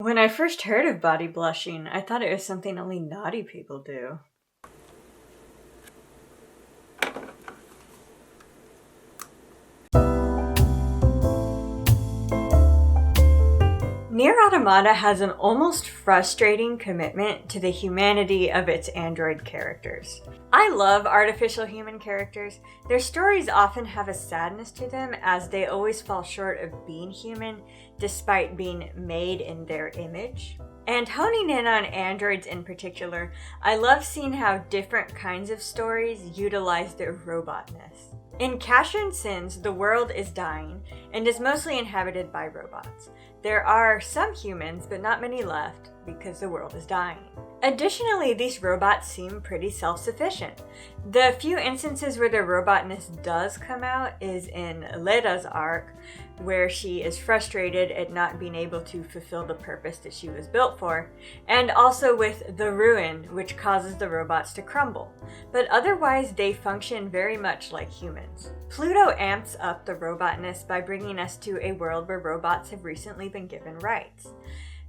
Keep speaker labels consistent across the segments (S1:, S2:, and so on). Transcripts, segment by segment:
S1: When I first heard of body blushing, I thought it was something only naughty people do. NieR Automata has an almost frustrating commitment to the humanity of its android characters. I love artificial human characters. Their stories often have a sadness to them as they always fall short of being human despite being made in their image. And honing in on androids in particular, I love seeing how different kinds of stories utilize their robot-ness. In Cashin Sins, the world is dying and is mostly inhabited by robots. There are some humans, but not many left because the world is dying. Additionally, these robots seem pretty self-sufficient. The few instances where the robot-ness does come out is in Leda's arc, where she is frustrated at not being able to fulfill the purpose that she was built for, and also with the ruin, which causes the robots to crumble. But otherwise, they function very much like humans. Pluto amps up the robot-ness by bringing us to a world where robots have recently been given rights.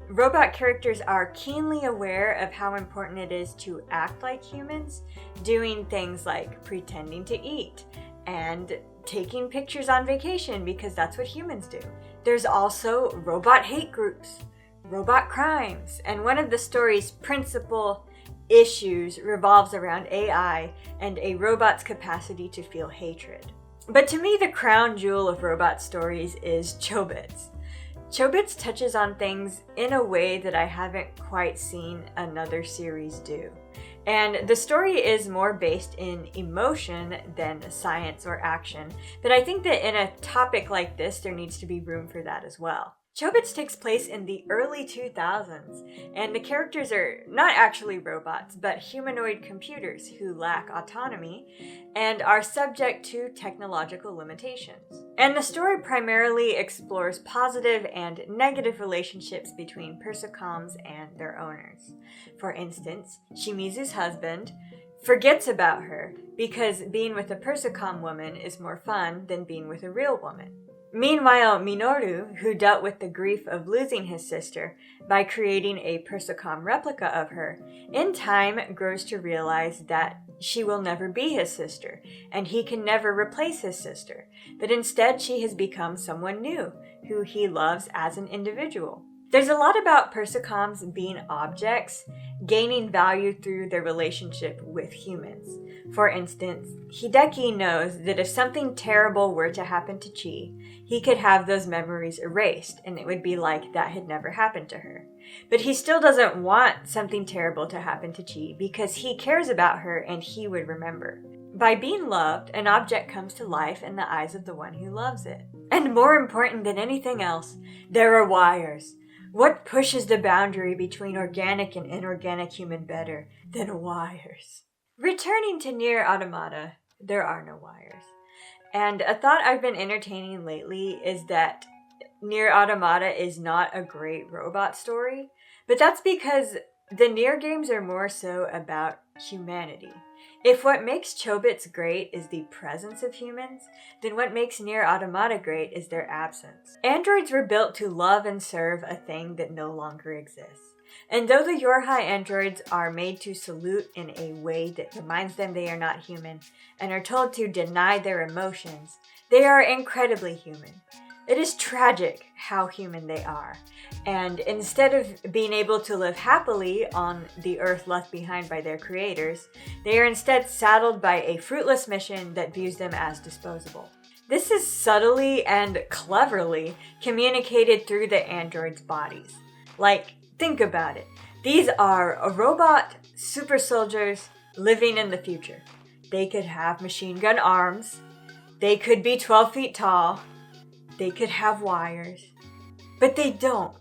S1: Robot characters are keenly aware of how important it is to act like humans, doing things like pretending to eat and taking pictures on vacation because that's what humans do. There's also robot hate groups, robot crimes, and one of the story's principal issues revolves around AI and a robot's capacity to feel hatred. But to me, the crown jewel of robot stories is Chobits. Chobits touches on things in a way that I haven't quite seen another series do. And the story is more based in emotion than science or action, but I think that in a topic like this, there needs to be room for that as well. Chobits takes place in the early 2000s, and the characters are not actually robots, but humanoid computers who lack autonomy and are subject to technological limitations. And the story primarily explores positive and negative relationships between Persicoms and their owners. For instance, Shimizu's husband forgets about her because being with a Persicom woman is more fun than being with a real woman. Meanwhile, Minoru, who dealt with the grief of losing his sister by creating a Persicom replica of her, in time grows to realize that she will never be his sister, and he can never replace his sister, but instead she has become someone new, who he loves as an individual. There's a lot about Persicoms being objects, gaining value through their relationship with humans. For instance, Hideki knows that if something terrible were to happen to Chi, he could have those memories erased, and it would be like that had never happened to her. But he still doesn't want something terrible to happen to Chi because he cares about her and he would remember. By being loved, an object comes to life in the eyes of the one who loves it. And more important than anything else, there are wires. What pushes the boundary between organic and inorganic human better than wires? Returning to NieR Automata, there are no wires. And a thought I've been entertaining lately is that NieR Automata is not a great robot story, but that's because the NieR games are more so about humanity. If what makes Chobits great is the presence of humans, then what makes NieR Automata great is their absence. Androids were built to love and serve a thing that no longer exists. And though the Yorhai androids are made to salute in a way that reminds them they are not human, and are told to deny their emotions, they are incredibly human. It is tragic how human they are, and instead of being able to live happily on the earth left behind by their creators, they are instead saddled by a fruitless mission that views them as disposable. This is subtly and cleverly communicated through the androids' bodies. Like, think about it. These are robot super soldiers living in the future. They could have machine gun arms, they could be 12 feet tall, they could have wires, but they don't.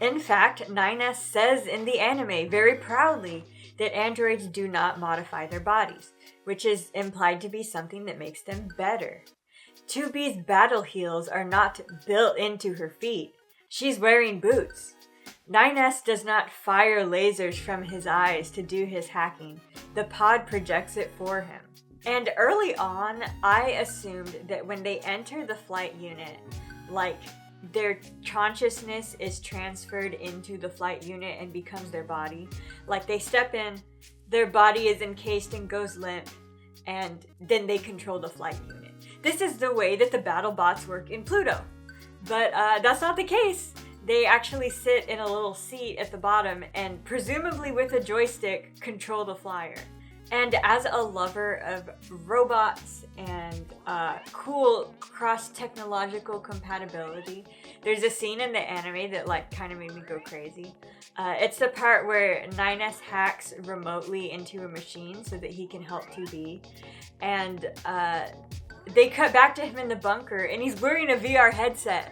S1: In fact, NieR says in the anime very proudly that androids do not modify their bodies, which is implied to be something that makes them better. 2B's battle heels are not built into her feet. She's wearing boots. NieR does not fire lasers from his eyes to do his hacking. The pod projects it for him. And early on, I assumed that when they enter the flight unit, like their consciousness is transferred into the flight unit and becomes their body. Like they step in, their body is encased and goes limp, and then they control the flight unit. This is the way that the battle bots work in Pluto. But that's not the case. They actually sit in a little seat at the bottom and presumably with a joystick control the flyer. And as a lover of robots and cool cross-technological compatibility, there's a scene in the anime that like kind of made me go crazy. It's the part where NieR hacks remotely into a machine so that he can help 2B. And they cut back to him in the bunker and he's wearing a VR headset.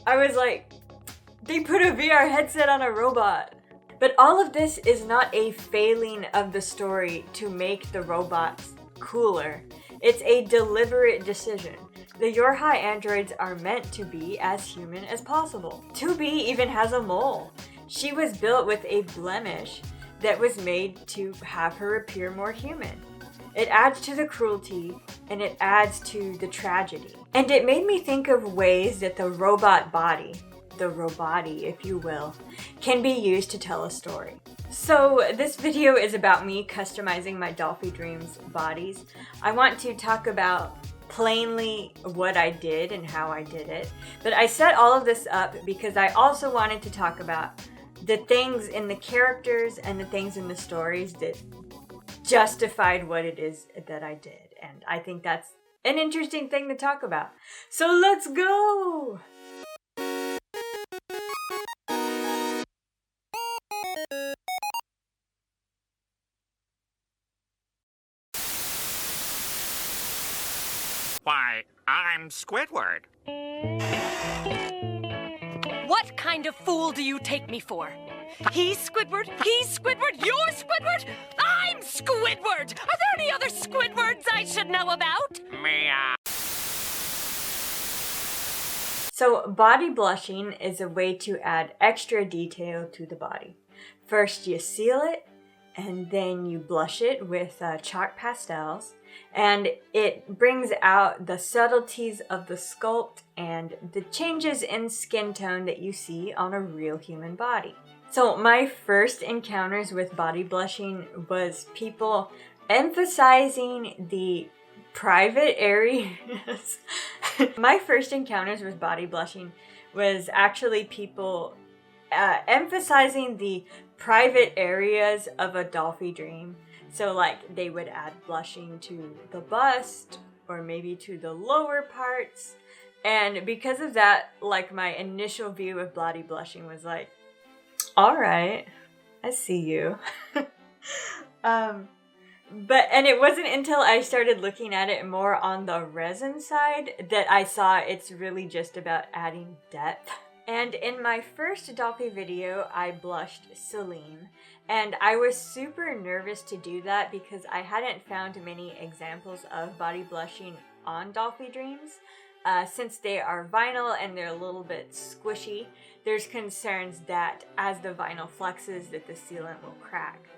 S1: I was like, they put a VR headset on a robot. But all of this is not a failing of the story to make the robots cooler. It's a deliberate decision. The Yorha androids are meant to be as human as possible. 2B even has a mole. She was built with a blemish that was made to have her appear more human. It adds to the cruelty and it adds to the tragedy. And it made me think of ways that the robot body, the roboti, if you will, can be used to tell a story. So this video is about me customizing my Dollfie Dreams bodies. I want to talk about plainly what I did and how I did it, but I set all of this up because I also wanted to talk about the things in the characters and the things in the stories that justified what it is that I did, and I think that's an interesting thing to talk about. So let's go!
S2: Why, I'm Squidward.
S3: What kind of fool do you take me for? He's Squidward, you're Squidward, I'm Squidward! Are there any other Squidwards I should know about?
S2: Meow.
S1: So body blushing is a way to add extra detail to the body. First you seal it, and then you blush it with chalk pastels, and it brings out the subtleties of the sculpt and the changes in skin tone that you see on a real human body. So my first encounters with body blushing was people emphasizing the private areas. My first encounters with body blushing was actually people emphasizing the private areas of a Dollfie dream. So like they would add blushing to the bust or maybe to the lower parts. And because of that, like my initial view of body blushing was like, all right, I see you. And it wasn't until I started looking at it more on the resin side that I saw it's really just about adding depth. And in my first Dollfie video, I blushed Celine. And I was super nervous to do that because I hadn't found many examples of body blushing on Dollfie Dreams. Since they are vinyl and they're a little bit squishy, there's concerns that as the vinyl flexes that the sealant will crack.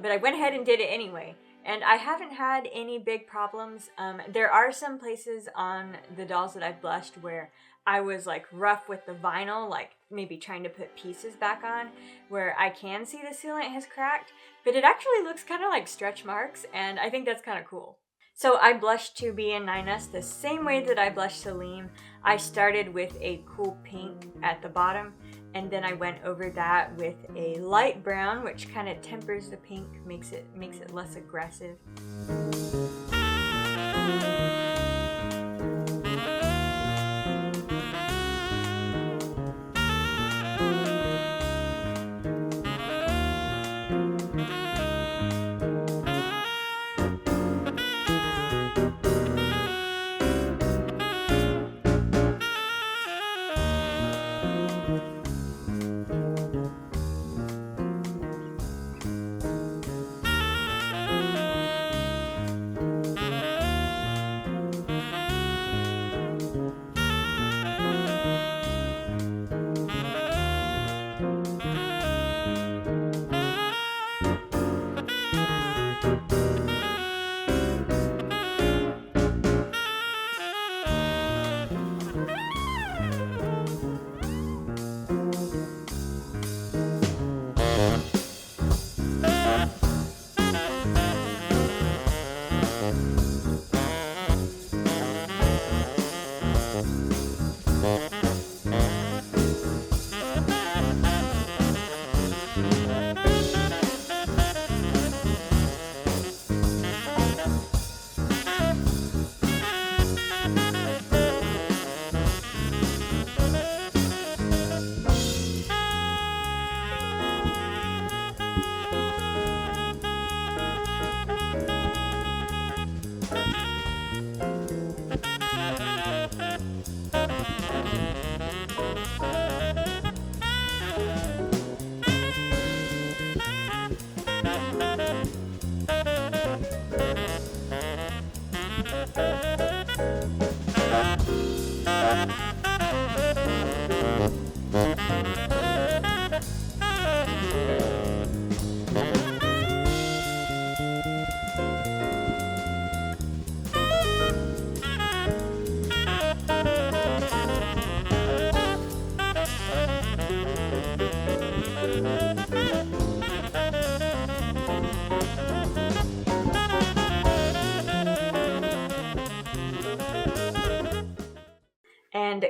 S1: But I went ahead and did it anyway, and I haven't had any big problems. There are some places on the dolls that I've blushed where I was like rough with the vinyl, like maybe trying to put pieces back on, where I can see the sealant has cracked, but it actually looks kind of like stretch marks, and I think that's kind of cool. So I blushed 2B and NieR the same way that I blushed Celine. I started with a cool pink at the bottom, and then I went over that with a light brown, which kind of tempers the pink, makes it less aggressive.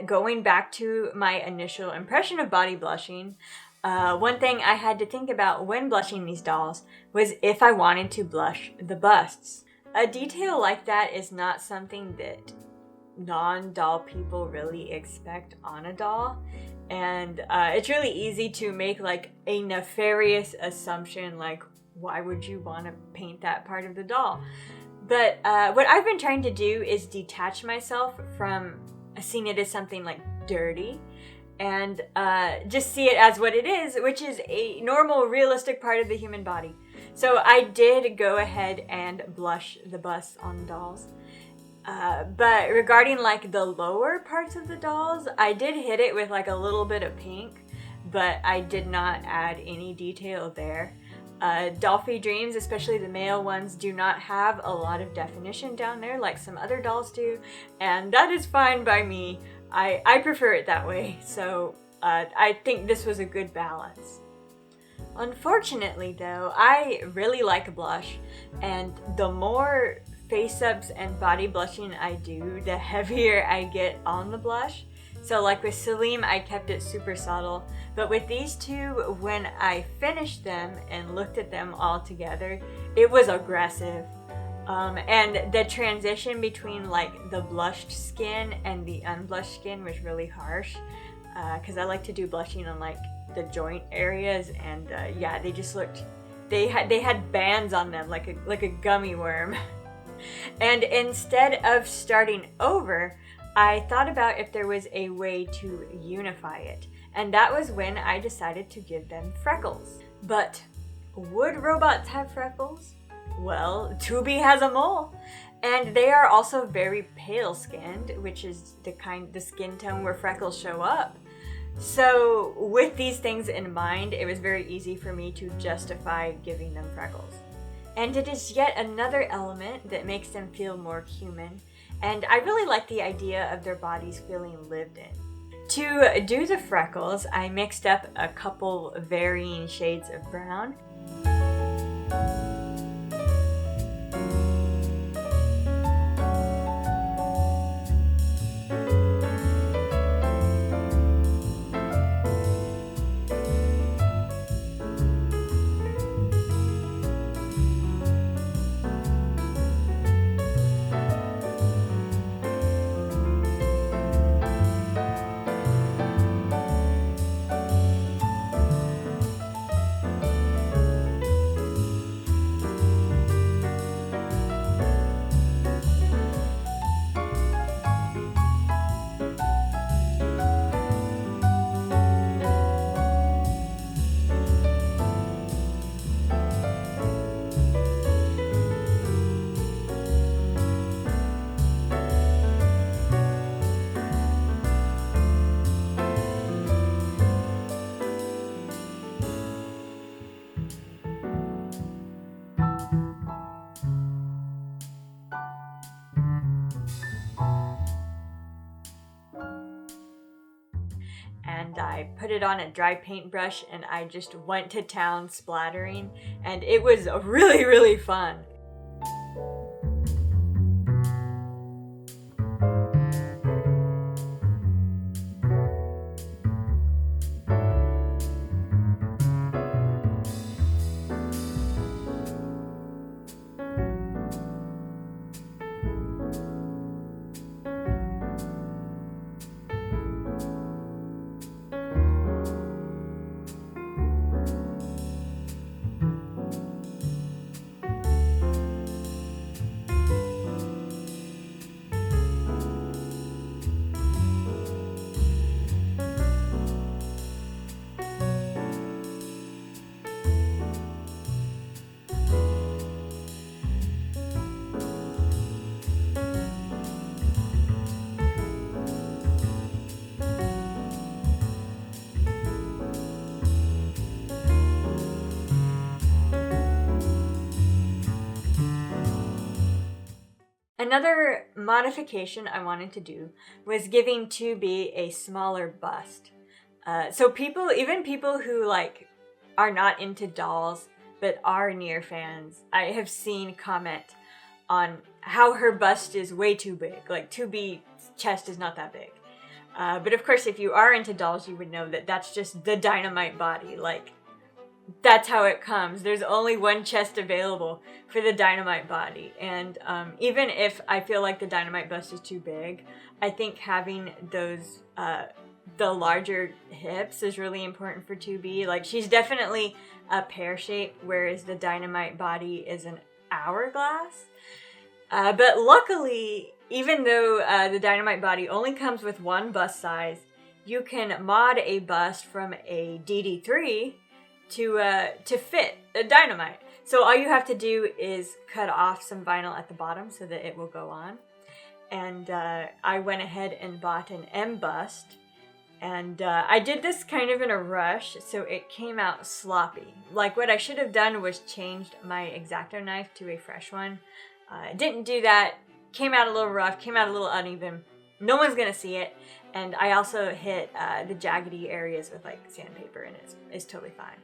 S1: going back to my initial impression of body blushing, one thing I had to think about when blushing these dolls was if I wanted to blush the busts. A detail like that is not something that non-doll people really expect on a doll, and it's really easy to make like a nefarious assumption, like why would you want to paint that part of the doll? But what I've been trying to do is detach myself from seeing it as something like dirty and just see it as what it is, which is a normal, realistic part of the human body. So I did go ahead and blush the busts on dolls. But regarding like the lower parts of the dolls, I did hit it with like a little bit of pink, but I did not add any detail there. Dollfie Dreams, especially the male ones, do not have a lot of definition down there like some other dolls do, and that is fine by me. I prefer it that way, so I think this was a good balance. Unfortunately though, I really like blush, and the more face-ups and body blushing I do, the heavier I get on the blush. So like with Salim, I kept it super subtle, but with these two, when I finished them and looked at them all together, it was aggressive. And the transition between like the blushed skin and the unblushed skin was really harsh, because I like to do blushing on like the joint areas, and yeah, they just looked, they had bands on them like a gummy worm. And instead of starting over, I thought about if there was a way to unify it, and that was when I decided to give them freckles. But would robots have freckles? Well, Tubi has a mole, and they are also very pale skinned, which is the skin tone where freckles show up. So with these things in mind, it was very easy for me to justify giving them freckles. And it is yet another element that makes them feel more human, and I really like the idea of their bodies feeling lived in. To do the freckles, I mixed up a couple varying shades of brown. And I put it on a dry paintbrush and I just went to town splattering, and it was really, really fun. Another modification I wanted to do was giving 2B a smaller bust. So even people who like are not into dolls but are NieR fans, I have seen comment on how her bust is way too big. Like 2B's chest is not that big. But of course, if you are into dolls, you would know that that's just the Dynamite body. Like, that's how it comes. There's only one chest available for the Dynamite body. And even if I feel like the Dynamite bust is too big, I think having those, the larger hips is really important for 2B. Like, she's definitely a pear shape, whereas the Dynamite body is an hourglass. But luckily, even though the Dynamite body only comes with one bust size, you can mod a bust from a DD3 to fit a Dynamite. So all you have to do is cut off some vinyl at the bottom so that it will go on. And I went ahead and bought an M bust. And I did this kind of in a rush, so it came out sloppy. Like, what I should have done was changed my X-Acto knife to a fresh one. Didn't do that. Came out a little rough, came out a little uneven. No one's gonna see it. And I also hit the jaggedy areas with like sandpaper, and it's totally fine.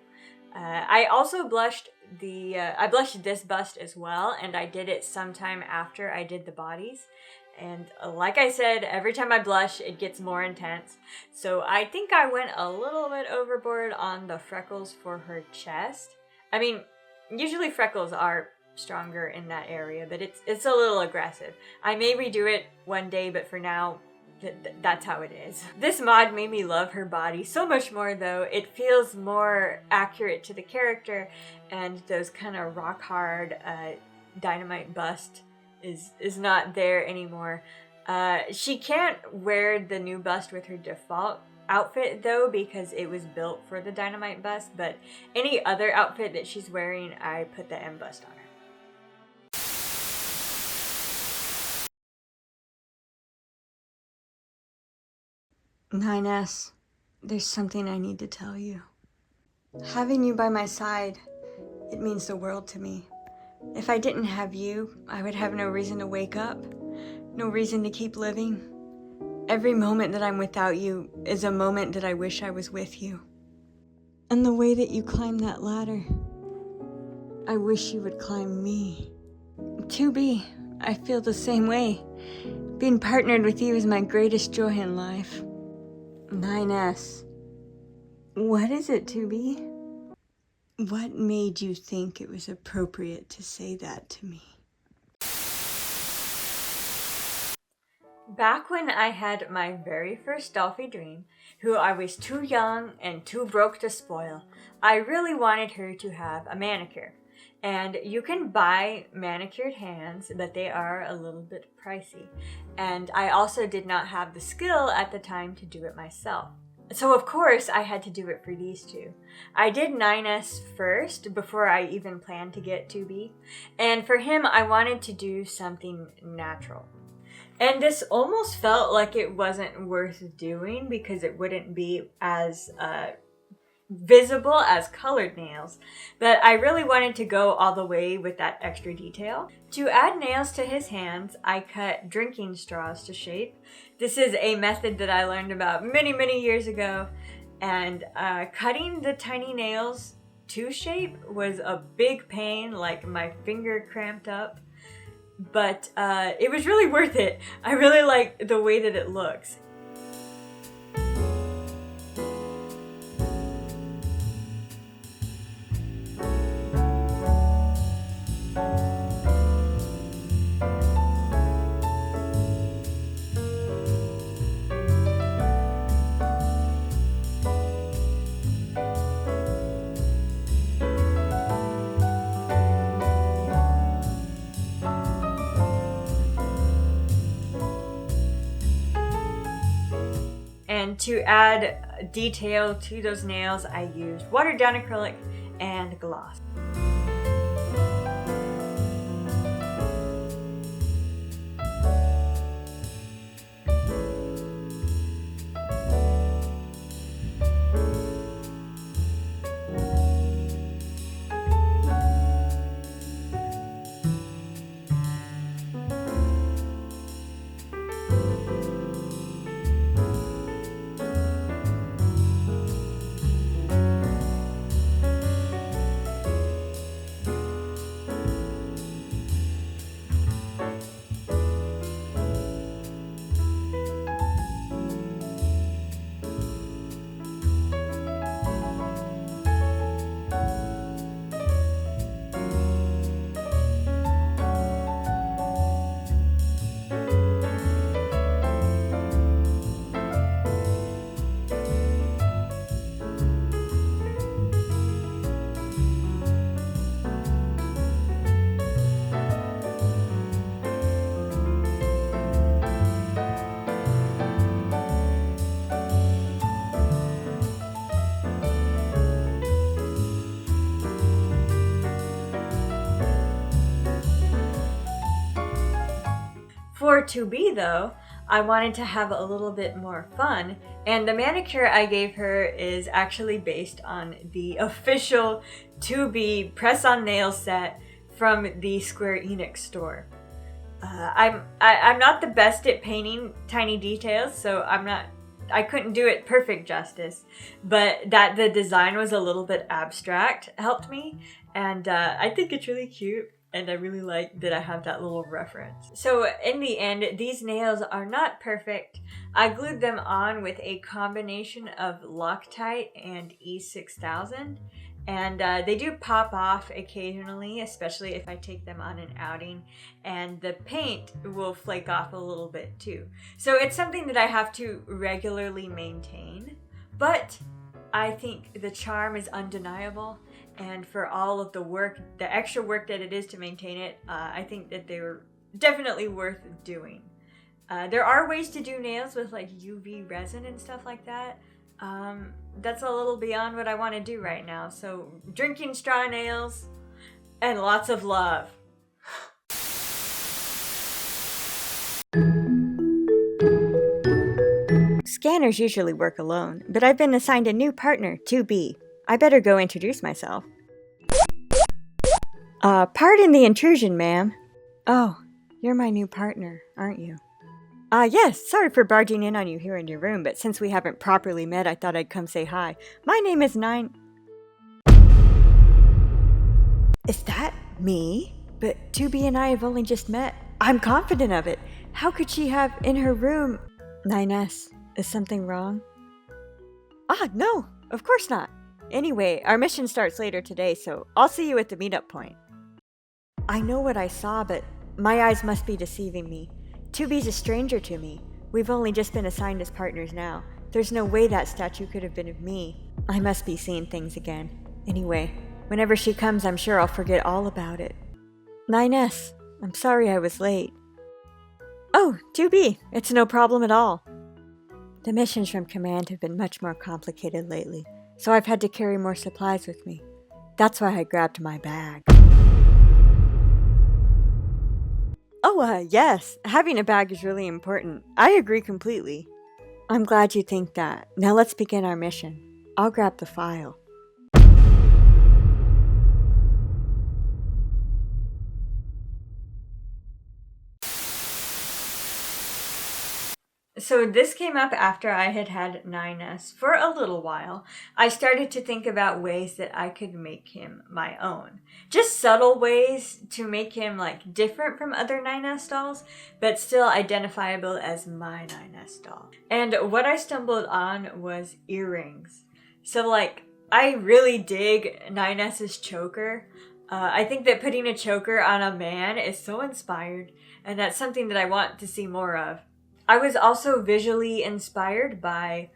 S1: I also blushed I blushed this bust as well, and I did it sometime after I did the bodies. And like I said, every time I blush, it gets more intense. So I think I went a little bit overboard on the freckles for her chest. I mean, usually freckles are stronger in that area, but it's a little aggressive. I may redo it one day, but for now, that's how it is. This mod made me love her body so much more, though. It feels more accurate to the character, and those kind of rock hard Dynamite bust is not there anymore. She can't wear the new bust with her default outfit, though, because it was built for the Dynamite bust, but any other outfit that she's wearing, I put the M bust on her. Nines, there's something I need to tell you. Having you by my side, it means the world to me. If I didn't have you, I would have no reason to wake up, no reason to keep living. Every moment that I'm without you is a moment that I wish I was with you. And the way that you climb that ladder, I wish you would climb me. 2B, I feel the same way. Being partnered with you is my greatest joy in life. 9S. What is it, 2B? What made you think it was appropriate to say that to me? Back when I had my very first Dollfie Dream, who I was too young and too broke to spoil, I really wanted her to have a manicure. And you can buy manicured hands, but they are a little bit pricey. And I also did not have the skill at the time to do it myself. So of course I had to do it for these two. I did 9S first before I even planned to get 2B. And for him, I wanted to do something natural. And this almost felt like it wasn't worth doing because it wouldn't be as visible as colored nails, but I really wanted to go all the way with that extra detail. To add nails to his hands, I cut drinking straws to shape. This is a method that I learned about many years ago, and cutting the tiny nails to shape was a big pain, like my finger cramped up, but it was really worth it. I really like the way that it looks. And to add detail to those nails, I used watered down acrylic and gloss. For 2B though, I wanted to have a little bit more fun, and the manicure I gave her is actually based on the official 2B press-on nail set from the Square Enix store. I'm not the best at painting tiny details, so I couldn't do it perfect justice, but that the design was a little bit abstract helped me, and I think it's really cute. And I really like that I have that little reference. So in the end, these nails are not perfect. I glued them on with a combination of Loctite and E6000. And they do pop off occasionally, especially if I take them on an outing. And the paint will flake off a little bit too. So it's something that I have to regularly maintain. But I think the charm is undeniable. And for all of the work, the extra work that it is to maintain it, I think that they were definitely worth doing. There are ways to do nails with like UV resin and stuff like that. That's a little beyond what I want to do right now. So drinking straw nails and lots of love. Scanners usually work alone, but I've been assigned a new partner, 2B. I better go introduce myself. Pardon the intrusion, ma'am. Oh, you're my new partner, aren't you? Yes, sorry for barging in on you here in your room, but since we haven't properly met, I thought I'd come say hi. My name is Nine... Is that me? But 2B and I have only just met. I'm confident of it. How could she have in her room... 9S, is something wrong? No, of course not. Anyway, our mission starts later today, so I'll see you at the meetup point. I know what I saw, but my eyes must be deceiving me. 2B's a stranger to me. We've only just been assigned as partners now. There's no way that statue could have been of me. I must be seeing things again. Anyway, whenever she comes, I'm sure I'll forget all about it. 9S, I'm sorry I was late. Oh, 2B, it's no problem at all. The missions from Command have been much more complicated lately, so I've had to carry more supplies with me. That's why I grabbed my bag. Yes, having a bag is really important. I agree completely. I'm glad you think that. Now let's begin our mission. I'll grab the file. So this came up after I had had 9S for a little while. I started to think about ways that I could make him my own. Just subtle ways to make him like different from other 9S dolls, but still identifiable as my 9S doll. And what I stumbled on was earrings. So like, I really dig 9S's choker. I think that putting a choker on a man is so inspired, and that's something that I want to see more of. I was also visually inspired by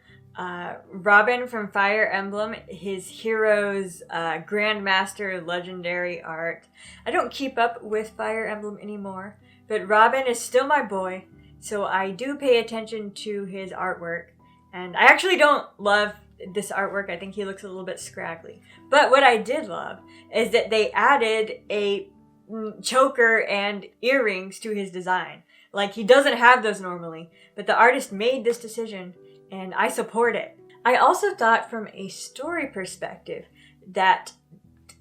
S1: Robin from Fire Emblem, his hero's Grandmaster legendary art. I don't keep up with Fire Emblem anymore, but Robin is still my boy, so I do pay attention to his artwork. And I actually don't love this artwork. I think he looks a little bit scraggly. But what I did love is that they added a choker and earrings to his design. Like, he doesn't have those normally, but the artist made this decision, and I support it. I also thought from a story perspective that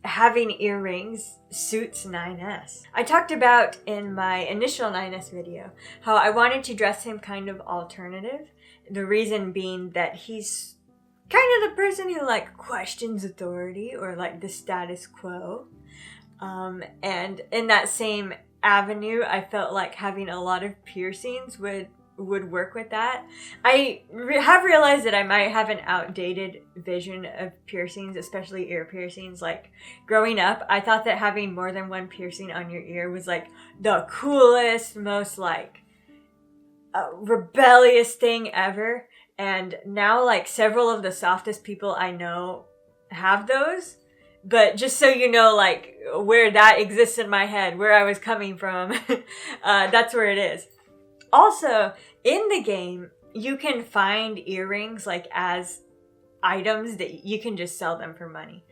S1: having earrings suits 9S. I talked about in my initial 9S video how I wanted to dress him kind of alternative. The reason being that he's kind of the person who like questions authority or like the status quo. And in that same avenue, I felt like having a lot of piercings would work with that. I have realized that I might have an outdated vision of piercings, especially ear piercings. Like, growing up, I thought that having more than one piercing on your ear was like the coolest, most like rebellious thing ever. And now, like, several of the softest people I know have those. But just so you know, like, where that exists in my head, where I was coming from, that's where it is. Also, in the game, you can find earrings, like, as items that you can just sell them for money.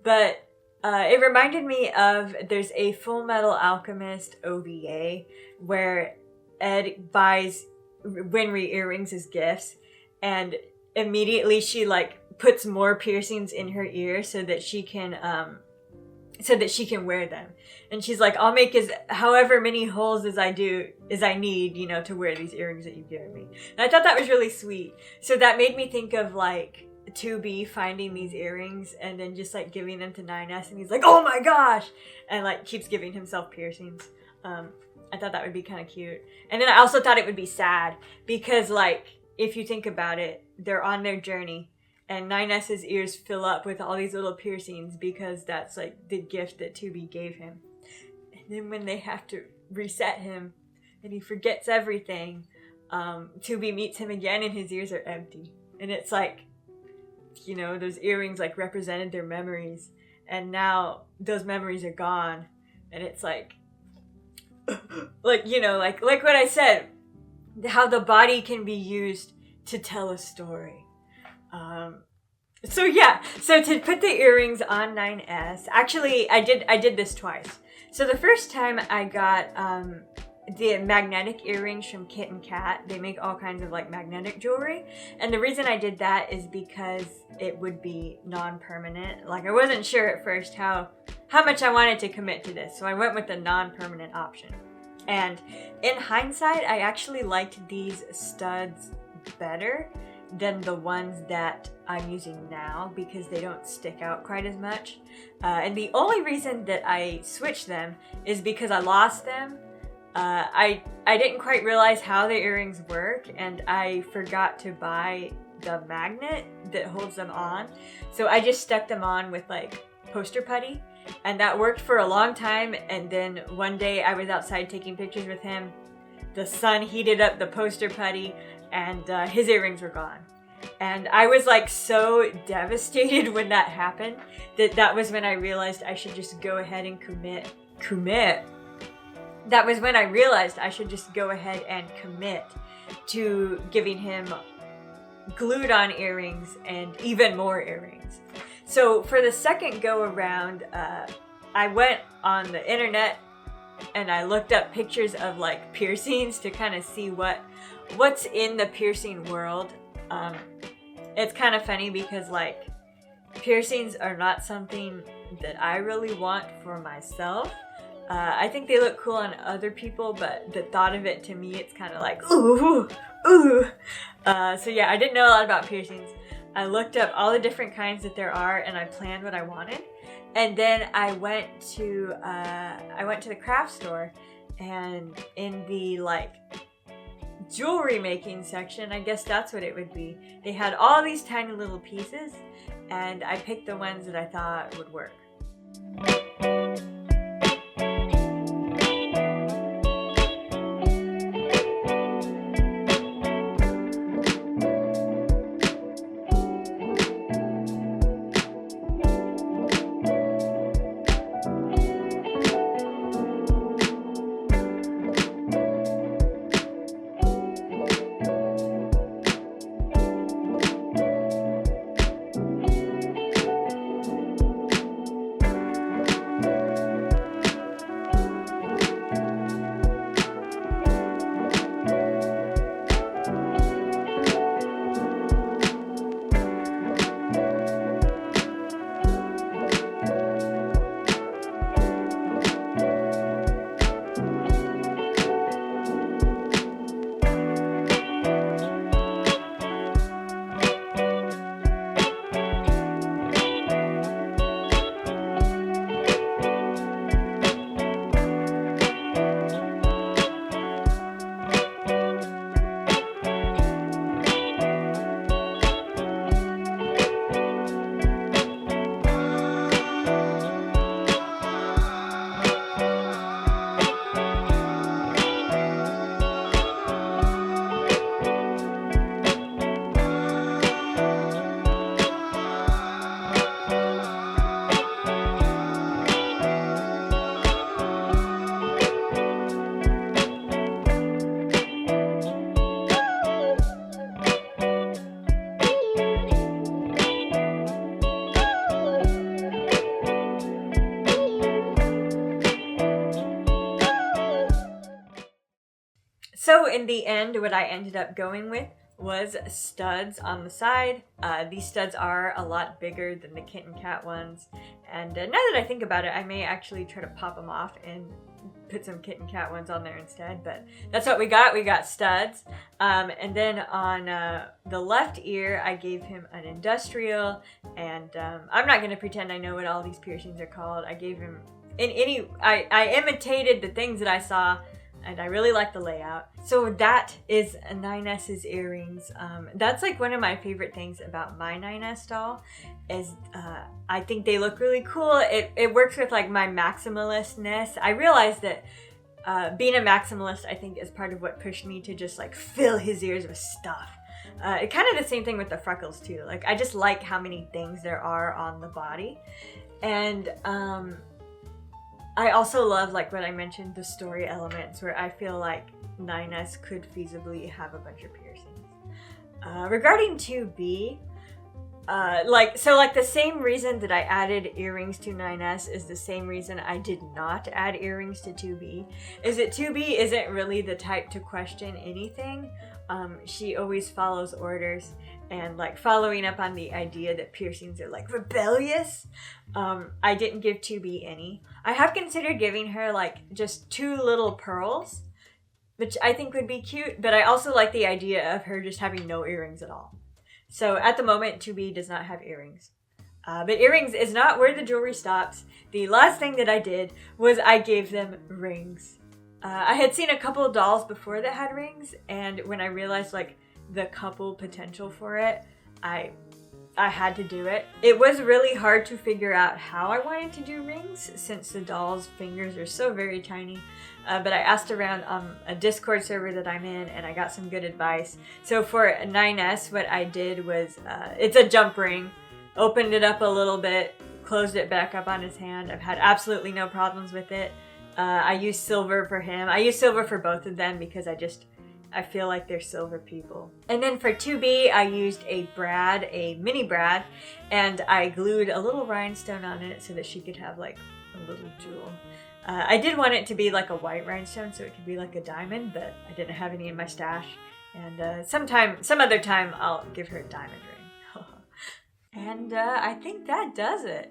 S1: But it reminded me of, there's a Full Metal Alchemist OVA where Ed buys Winry earrings as gifts, and immediately she like puts more piercings in her ear so that she can wear them. And she's like, I'll make however many holes as I need, you know, to wear these earrings that you've given me. And I thought that was really sweet. So that made me think of like 2B finding these earrings and then just like giving them to 9S, and he's like, oh my gosh, and like keeps giving himself piercings. I thought that would be kind of cute. And then I also thought it would be sad because like if you think about it, they're on their journey and 9S's ears fill up with all these little piercings because that's like the gift that 2B gave him. And then when they have to reset him and he forgets everything, 2B meets him again and his ears are empty. And it's like, you know, those earrings like represented their memories, and now those memories are gone. And it's like, like, you know, like what I said, how the body can be used to tell a story. So to put the earrings on 9S, actually I did this twice. So the first time I got the magnetic earrings from Kit and Kat. They make all kinds of like magnetic jewelry, and the reason I did that is because it would be non-permanent. Like I wasn't sure at first how much I wanted to commit to this, so I went with the non-permanent option. And in hindsight, I actually liked these studs better than the ones that I'm using now because they don't stick out quite as much. And the only reason that I switched them is because I lost them. I didn't quite realize how the earrings work, and I forgot to buy the magnet that holds them on. So I just stuck them on with like poster putty, and that worked for a long time. And then one day I was outside taking pictures with him. The sun heated up the poster putty, and his earrings were gone. And I was like so devastated when that happened that was when I realized I should just go ahead and commit. That was when I realized I should just go ahead and commit to giving him glued on earrings and even more earrings. So for the second go around, I went on the internet and I looked up pictures of like piercings to kind of see what's in the piercing world. It's kind of funny because like piercings are not something that I really want for myself. I think they look cool on other people, but the thought of it to me, it's kind of like, ooh. So yeah, I didn't know a lot about piercings. I looked up all the different kinds that there are, and I planned what I wanted. And then I went to the craft store, and in the like jewelry making section, I guess that's what it would be, they had all these tiny little pieces, and I picked the ones that I thought would work. So in the end, what I ended up going with was studs on the side. These studs are a lot bigger than the kitten cat ones. And now that I think about it, I may actually try to pop them off and put some kitten cat ones on there instead. But that's what we got. We got studs. And then on the left ear, I gave him an industrial. And I'm not going to pretend I know what all these piercings are called. I gave him I imitated the things that I saw, and I really like the layout. So that is NieR's earrings. That's like one of my favorite things about my NieR doll is I think they look really cool. It works with like my maximalist-ness. I realized that being a maximalist, I think, is part of what pushed me to just like fill his ears with stuff. It kind of the same thing with the freckles too. Like I just like how many things there are on the body. And I also love, like what I mentioned, the story elements where I feel like NieR could feasibly have a bunch of piercings. Regarding 2B, the same reason that I added earrings to NieR is the same reason I did not add earrings to 2B. Is that 2B isn't really the type to question anything. She always follows orders, and like following up on the idea that piercings are like rebellious, I didn't give 2B any. I have considered giving her like just 2 little pearls, which I think would be cute, but I also like the idea of her just having no earrings at all. So at the moment, 2B does not have earrings. But earrings is not where the jewelry stops. The last thing that I did was I gave them rings. I had seen a couple of dolls before that had rings, and when I realized like the couple potential for it, I had to do it. It was really hard to figure out how I wanted to do rings since the doll's fingers are so very tiny. But I asked around on a Discord server that I'm in, and I got some good advice. So for NieR, what I did was, it's a jump ring. Opened it up a little bit, closed it back up on his hand. I've had absolutely no problems with it. I used silver for him. I used silver for both of them because I feel like they're silver people. And then for 2B, I used a mini brad, and I glued a little rhinestone on it so that she could have like a little jewel. I did want it to be like a white rhinestone so it could be like a diamond, but I didn't have any in my stash. And some other time, I'll give her a diamond ring. And I think that does it.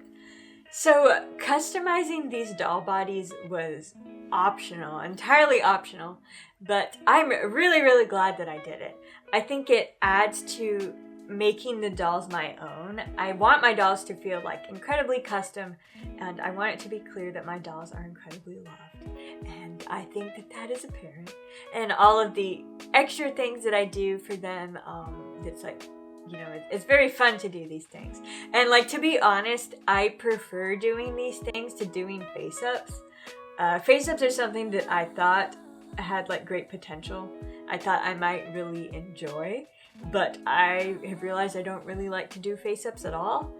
S1: So customizing these doll bodies was optional, entirely optional, but I'm really, really glad that I did it. I think it adds to making the dolls my own. I want my dolls to feel like incredibly custom, and I want it to be clear that my dolls are incredibly loved. And I think that that is apparent. And all of the extra things that I do for them, it's like, you know, it's very fun to do these things. And like, to be honest, I prefer doing these things to doing face-ups. Face-ups are something that I thought had like great potential. I thought I might really enjoy, but I have realized I don't really like to do face-ups at all.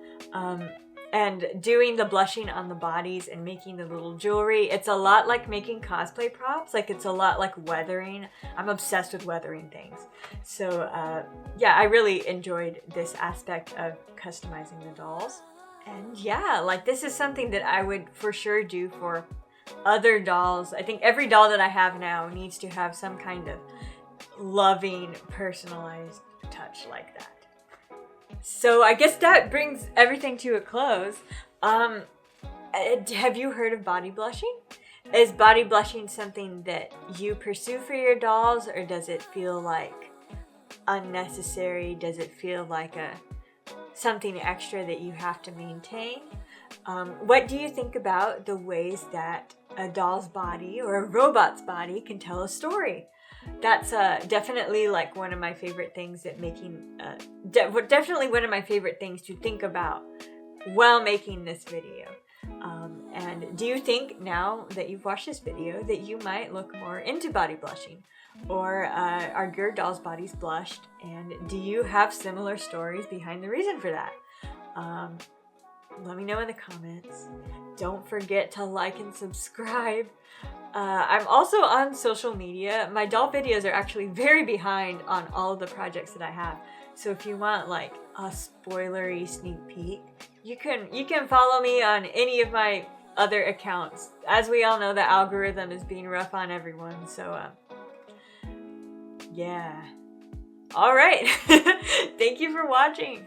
S1: And doing the blushing on the bodies and making the little jewelry, it's a lot like making cosplay props. Like, it's a lot like weathering. I'm obsessed with weathering things. So, yeah, I really enjoyed this aspect of customizing the dolls. And yeah, like, this is something that I would for sure do for other dolls. I think every doll that I have now needs to have some kind of loving, personalized touch like that. So I guess that brings everything to a close. Have you heard of body blushing? Is body blushing something that you pursue for your dolls, or does it feel like unnecessary? Does it feel like something extra that you have to maintain? What do you think about the ways that a doll's body or a robot's body can tell a story? That's definitely like one of my favorite things that definitely one of my favorite things to think about while making this video. And do you think, now that you've watched this video, that you might look more into body blushing? Or are your doll's bodies blushed? And do you have similar stories behind the reason for that? Let me know in the comments. Don't forget to like and subscribe. I'm also on social media. My doll videos are actually very behind on all of the projects that I have. So if you want like a spoilery sneak peek, you can follow me on any of my other accounts. As we all know, the algorithm is being rough on everyone. So Yeah. All right. Thank you for watching.